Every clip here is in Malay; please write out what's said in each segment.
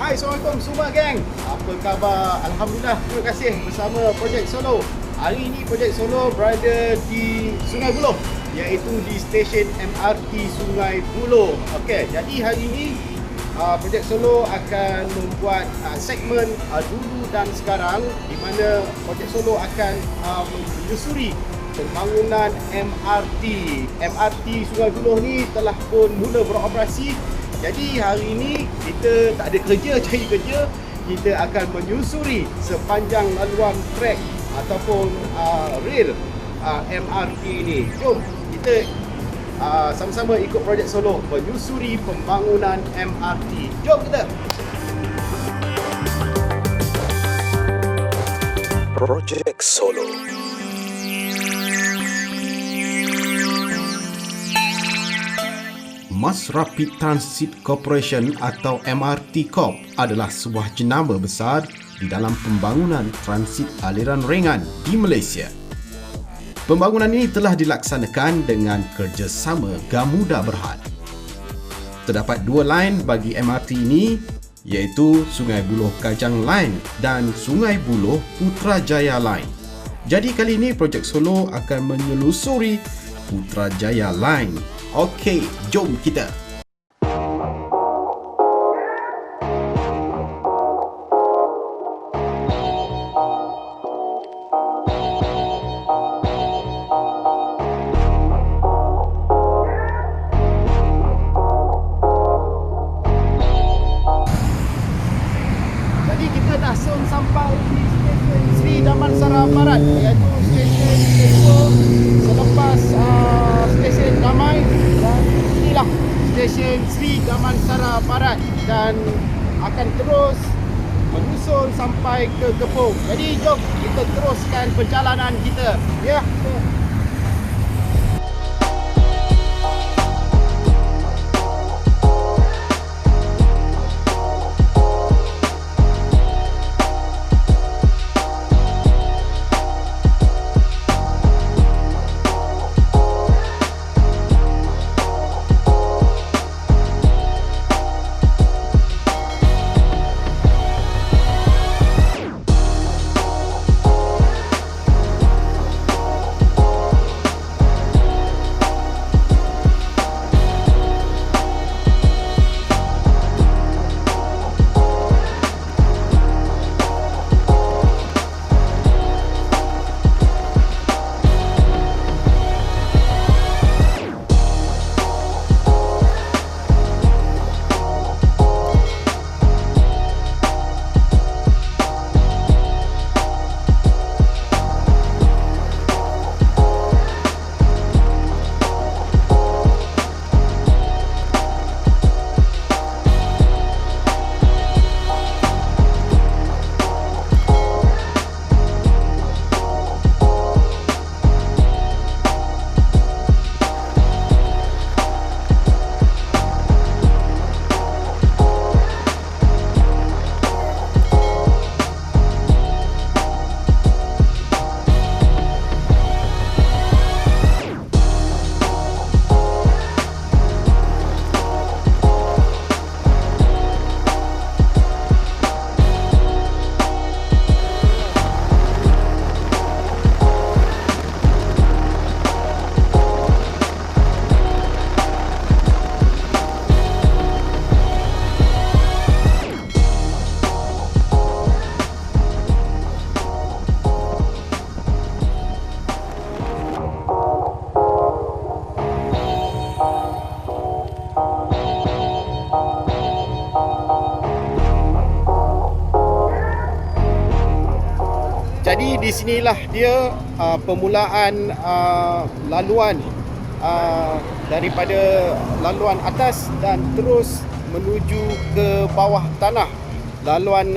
Hai, Assalamualaikum semua geng. Apa khabar? Alhamdulillah, terima kasih bersama Projek Solo. Hari ini Projek Solo berada di Sungai Buloh, iaitu di stesen MRT Sungai Buloh. Okey, jadi hari ini Projek Solo akan membuat segmen dulu dan sekarang, di mana Projek Solo akan menyusuri pembangunan MRT. MRT Sungai Buloh ni telah pun mula beroperasi. Jadi hari ini kita tak ada kerja, cari kerja. Kita akan menyusuri sepanjang laluan trek ataupun rel MRT ini. Jom kita sama-sama ikut Projek Solo menyusuri pembangunan MRT. Jom kita. Projek Solo. Mass Rapid Transit Corporation atau MRT Corp adalah sebuah jenama besar di dalam pembangunan transit aliran ringan di Malaysia. Pembangunan ini telah dilaksanakan dengan kerjasama Gamuda Berhad. Terdapat dua line bagi MRT ini, iaitu Sungai Buloh Kajang Line dan Sungai Buloh Putrajaya Line. Jadi kali ini Projek Solo akan menyelusuri Putrajaya Line. Okey, jom kita. Jadi kita dah sampai di stesen Sri Damansara Barat, iaitu stesen kedua selepas stesen Damai, dan inilah stesen Sri Damansara Barat dan akan terus menyusun sampai ke Kepong. Jadi jom kita teruskan perjalanan kita. Ya. Jadi di sinilah dia permulaan laluan daripada laluan atas dan terus menuju ke bawah tanah. Laluan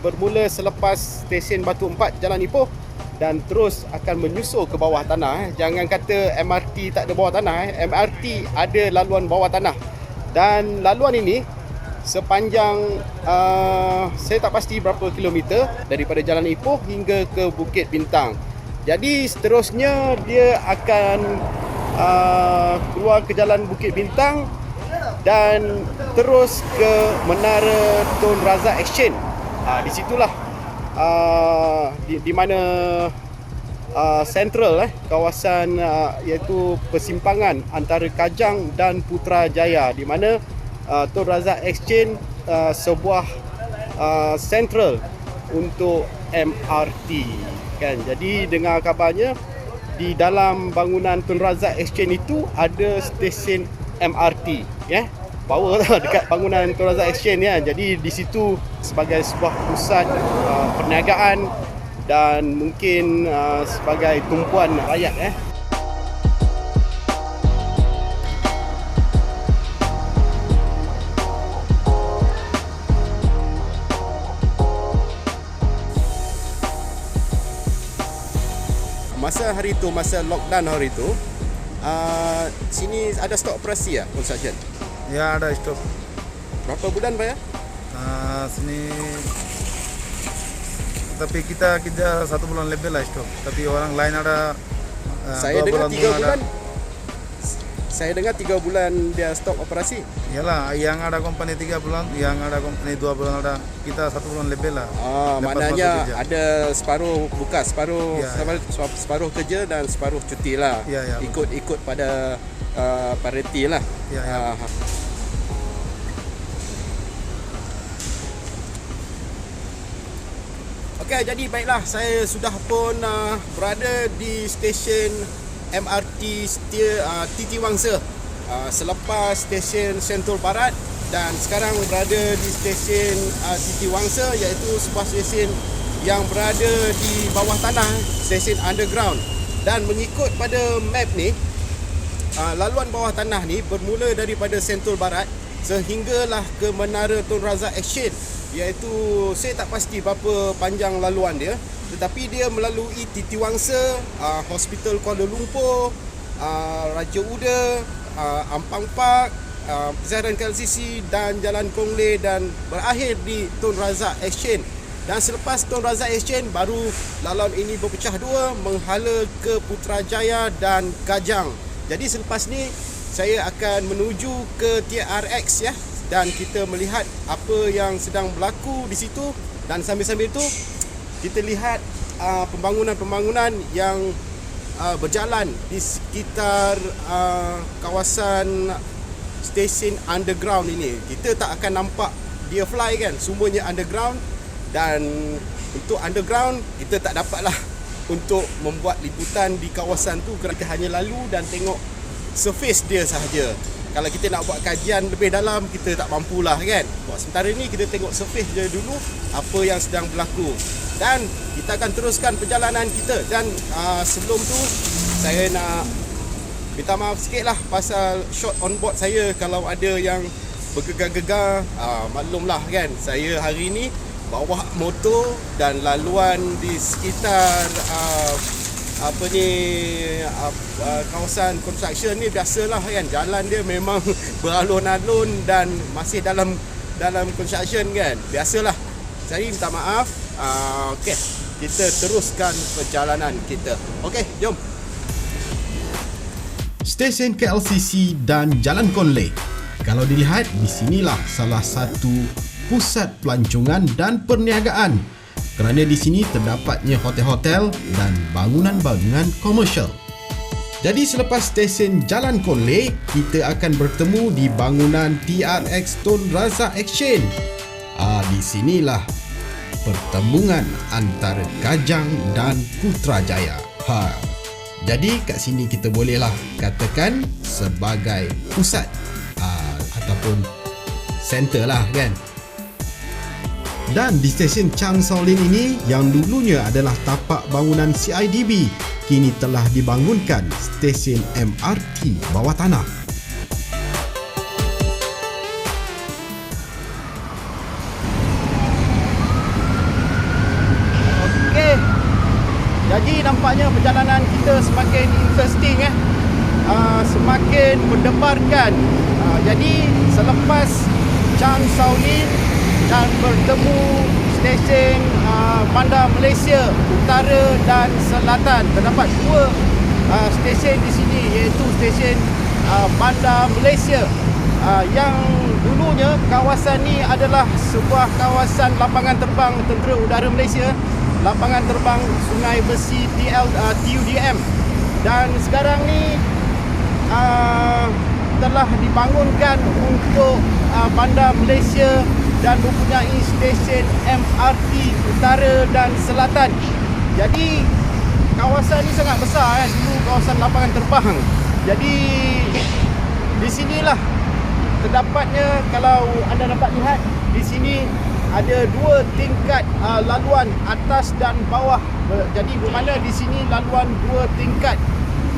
bermula selepas stesen Batu Empat Jalan Ipoh dan terus akan menyusul ke bawah tanah. Jangan kata MRT tak ada bawah tanah. MRT ada laluan bawah tanah. Dan laluan ini sepanjang saya tak pasti berapa kilometer daripada Jalan Ipoh hingga ke Bukit Bintang. Jadi seterusnya dia akan keluar ke Jalan Bukit Bintang dan terus ke Menara Tun Razak Exchange. Di situlah di mana central kawasan iaitu persimpangan antara Kajang dan Putrajaya, di mana Tun Razak Exchange sebuah central untuk MRT kan. Jadi dengar kabarnya di dalam bangunan Tun Razak Exchange itu ada stesen MRT power dekat bangunan Tun Razak Exchange Jadi di situ sebagai sebuah pusat perniagaan dan mungkin sebagai tumpuan rakyat Masa hari tu, masa lockdown hari tu, sini ada stok operasi construction? Ya, ada stok. Berapa bulan Pak Sini tapi kita kerja 1 bulan lebih lah stok. Tapi orang lain ada saya 2 dengar 3 bulan. ada. Saya dengar 3 bulan dia stok operasi. Iyalah, yang ada company 3 bulan, yang ada company 2 bulan ada. Kita 1 bulan lebih lah. Maknanya ada separuh buka, separuh separuh kerja dan separuh cuti lah. Ya. Ikut pada pariti lah. Ya. Okey, jadi baiklah, saya sudah pun berada di stesen MRT Titi Wangsa selepas stesen Sentul Barat, dan sekarang berada di stesen Titi Wangsa, iaitu sebuah stesen yang berada di bawah tanah, stesen underground. Dan mengikut pada map ni, laluan bawah tanah ni bermula daripada Sentul Barat sehinggalah ke Menara Tun Razak Exchange, iaitu saya tak pasti berapa panjang laluan dia, tetapi dia melalui Titi Wangsa, Hospital Kuala Lumpur, Raja Uda, Ampang Park, Persiaran KLCC dan Jalan Kong Lei, dan berakhir di Tun Razak Exchange. Dan selepas Tun Razak Exchange, baru laluan ini berpecah dua menghala ke Putrajaya dan Kajang. Jadi selepas ni saya akan menuju ke TRX dan kita melihat apa yang sedang berlaku di situ, dan sambil-sambil itu kita lihat pembangunan-pembangunan yang berjalan di sekitar kawasan stesen underground ini. Kita tak akan nampak dia fly kan, semuanya underground. Dan untuk underground kita tak dapatlah untuk membuat liputan di kawasan tu, kerana kita hanya lalu dan tengok surface dia sahaja. Kalau kita nak buat kajian lebih dalam, kita tak mampulah kan. Buat sementara ni kita tengok surface je dulu apa yang sedang berlaku, dan kita akan teruskan perjalanan kita. Dan sebelum tu saya nak minta maaf sikit lah pasal shot on board saya kalau ada yang bergegar-gegar. Maklumlah kan, saya hari ni bawa motor dan laluan di sekitar kawasan construction ni biasalah kan, jalan dia memang beralun-alun dan masih dalam construction kan, biasalah. Saya minta maaf. Okey, kita teruskan perjalanan kita. Okey, jom. Stesen KLCC dan Jalan Kong Lei. Kalau dilihat, di sinilah salah satu pusat pelancongan dan perniagaan, kerana di sini terdapatnya hotel-hotel dan bangunan-bangunan komersial. Jadi selepas stesen Jalan Kong Lei, kita akan bertemu di bangunan TRX Tun Razak Exchange. Di sinilah pertembungan antara Kajang dan Putrajaya. Jadi kat sini kita bolehlah katakan sebagai pusat ataupun center lah kan. Dan di stesen Chang Sao Lin ini, yang dulunya adalah tapak bangunan CIDB, kini telah dibangunkan stesen MRT bawah tanah. Okey, jadi nampaknya perjalanan kita semakin interesting semakin mendebarkan. Jadi selepas Chang Sao Lin dan bertemu stesen Bandar Malaysia Utara dan Selatan, terdapat dua stesen di sini, iaitu stesen Bandar Malaysia Yang dulunya kawasan ni adalah sebuah kawasan lapangan terbang Tentera Udara Malaysia, lapangan terbang Sungai Besi TUDM, dan sekarang ni telah dibangunkan untuk Bandar Malaysia dan mempunyai stesen MRT Utara dan Selatan. Jadi kawasan ni sangat besar dulu kawasan lapangan terbang. Jadi di sinilah terdapatnya, kalau anda dapat lihat di sini ada 2 tingkat laluan atas dan bawah. Jadi bermakna di sini laluan 2 tingkat.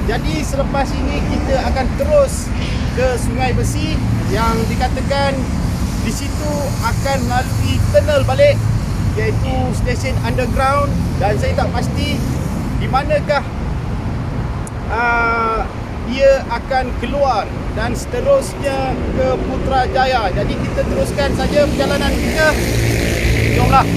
Jadi selepas ini kita akan terus ke Sungai Besi yang dikatakan di situ akan melalui tunnel balik, iaitu stesen underground, dan saya tak pasti di manakah dia akan keluar, dan seterusnya ke Putrajaya. Jadi kita teruskan saja perjalanan kita. Jomlah.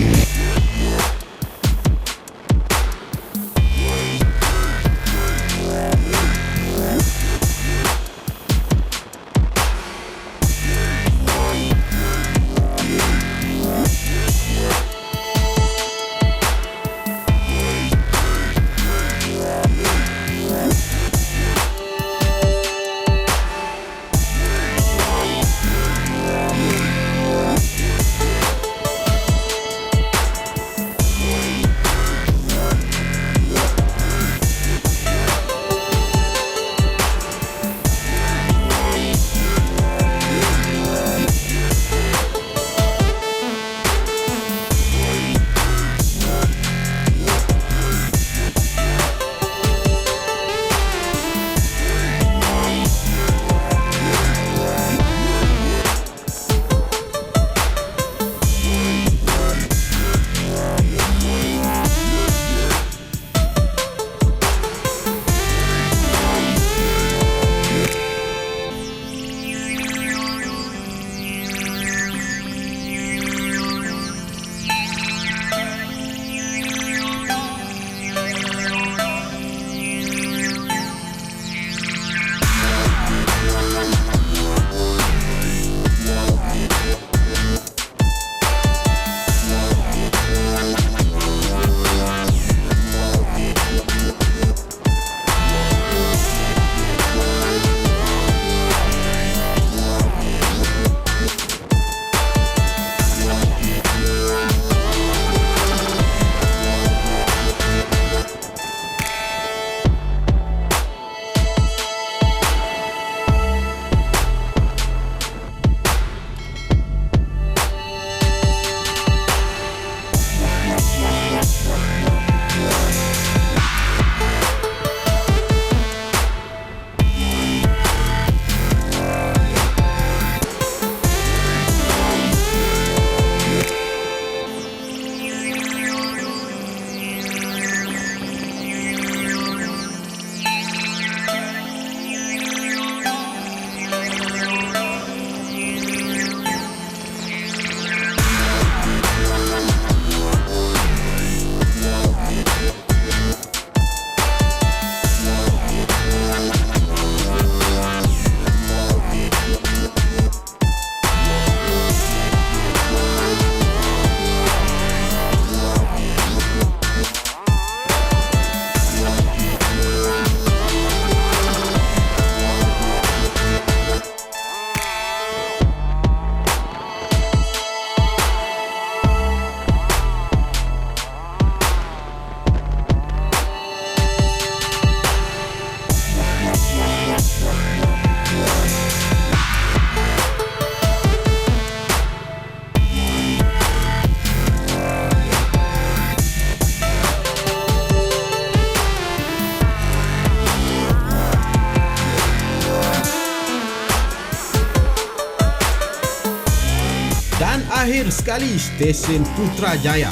Akhir sekali stesen Putrajaya.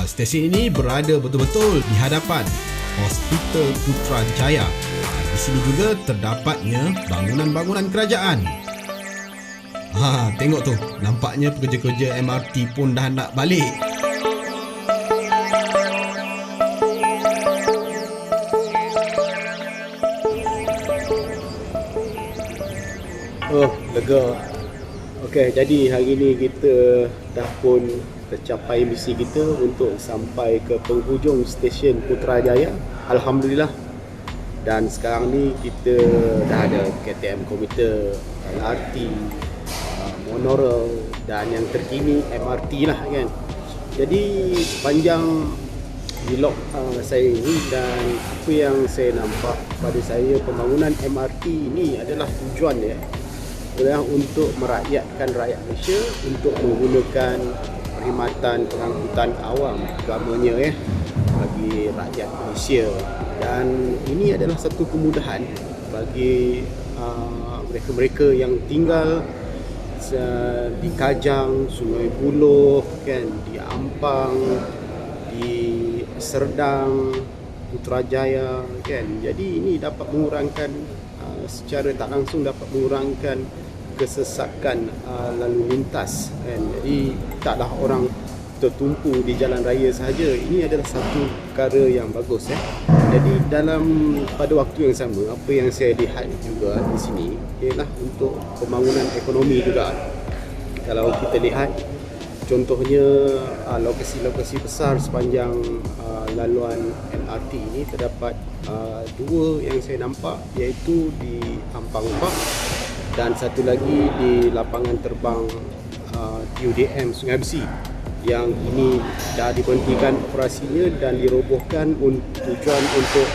Stesen ini berada betul-betul di hadapan Hospital Putrajaya. Di sini juga terdapatnya bangunan-bangunan kerajaan. Tengok tu, nampaknya pekerja-kerja MRT pun dah nak balik. Oh, lega. Okey, jadi hari ni kita dah pun tercapai misi kita untuk sampai ke penghujung stesen Putrajaya. Alhamdulillah. Dan sekarang ni kita dah ada KTM komuter, LRT, monorail dan yang terkini MRT lah kan. Jadi sepanjang vlog saya ini dan apa yang saya nampak pada saya, pembangunan MRT ini adalah tujuan dia adalah untuk merakyatkan rakyat Malaysia untuk menggunakan perkhidmatan pengangkutan awam utamanya bagi rakyat Malaysia. Dan ini adalah satu kemudahan bagi mereka-mereka yang tinggal di Kajang, Sungai Buloh kan, di Ampang, di Serdang, Putrajaya kan. Jadi ini dapat mengurangkan secara tak langsung dapat mengurangkan kesesakan lalu lintas kan. Jadi taklah orang tertumpu di jalan raya sahaja. Ini adalah satu perkara yang bagus Jadi pada waktu yang sama, apa yang saya lihat juga di sini ialah untuk pembangunan ekonomi juga. Kalau kita lihat contohnya lokasi-lokasi besar sepanjang laluan MRT ini, terdapat dua yang saya nampak, iaitu di Ampang Park dan satu lagi di lapangan terbang TUDM Sungai Besi yang ini dah diberhentikan operasinya dan dirobohkan tujuan untuk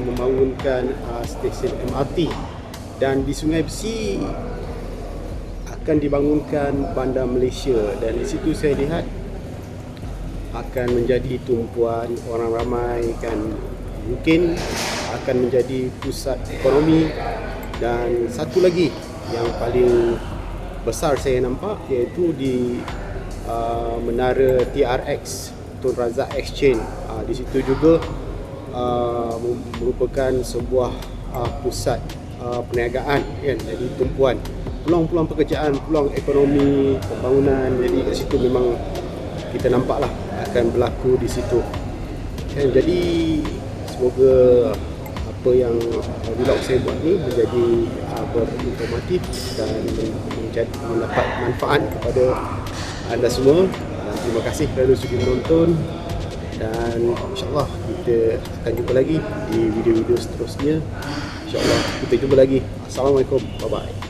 membangunkan stesen MRT. Dan di Sungai Besi akan dibangunkan Bandar Malaysia, dan di situ saya lihat akan menjadi tumpuan orang ramai kan, mungkin akan menjadi pusat ekonomi. Dan satu lagi yang paling besar saya nampak iaitu di Menara TRX, Tun Razak Exchange. Di situ juga merupakan sebuah pusat perniagaan kan, jadi tumpuan peluang-peluang pekerjaan, peluang ekonomi, pembangunan. Jadi di situ memang kita nampaklah akan berlaku di situ kan. Jadi semoga apa yang vlog saya buat ni menjadi berinformatif dan mendapat manfaat kepada anda semua. Terima kasih kerana sudi menonton, dan insyaAllah kita akan jumpa lagi di video-video seterusnya. InsyaAllah kita jumpa lagi. Assalamualaikum, bye bye.